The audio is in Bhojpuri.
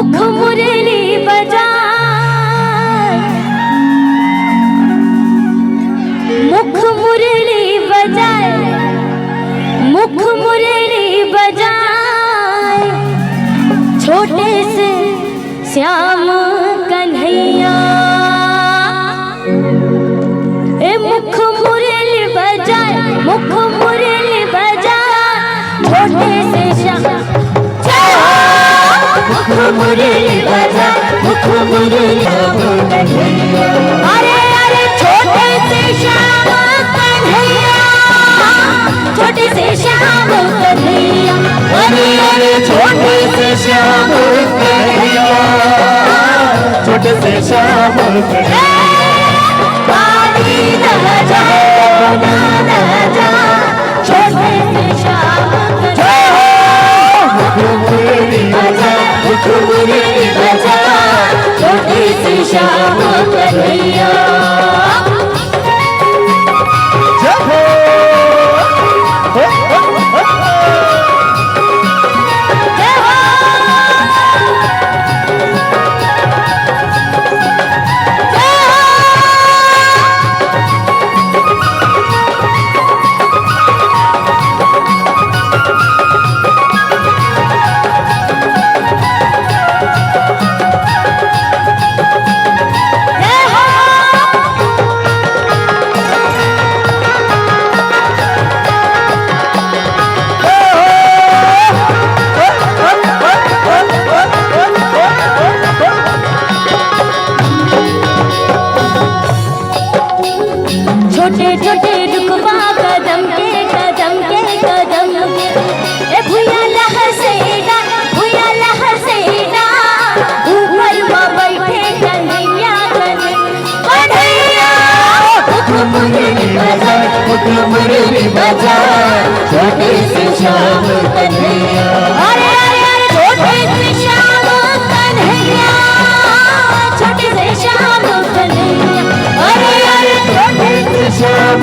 मुख मुरली बजाए, मुख मुरली बजाए, मुख मुरली बजाए, छोटे से श्याम कन्हैया। ए मुख मुरली बजाए, मुख मुरली बजाए, छोटे से श्याम। मुख मुरली बजाए, मुख मुरली कन्हैया। अरे अरे छोटे से श्याम कन्हैया, छोटे से श्याम कन्हैया। अरे अरे छोटे से श्याम कन्हैया, छोटे से श्याम कन्हैया। पानी न जा, ना न जा, छोटे से श्याम कन्हैया। मुख मुरली बजाए, मुख मुरली बजाए, छोटे से श्याम कन्हैया। जय हो। जय हो। छोटे छोटे रुकवा कदम के कदम के कदम के। ए भुया लहर से ना, भुया लहर से ना, ऊपर में बैठे कन्हैया कन्हैया। मुख मुरली बजाए, मुख मुरली बजाए, छोटे से श्याम कन्हैया। अरे अरे अरे छोटे से श्याम कन्हैया, छोटे से श्याम कन्हैया। अरे अरे छोटे से श्याम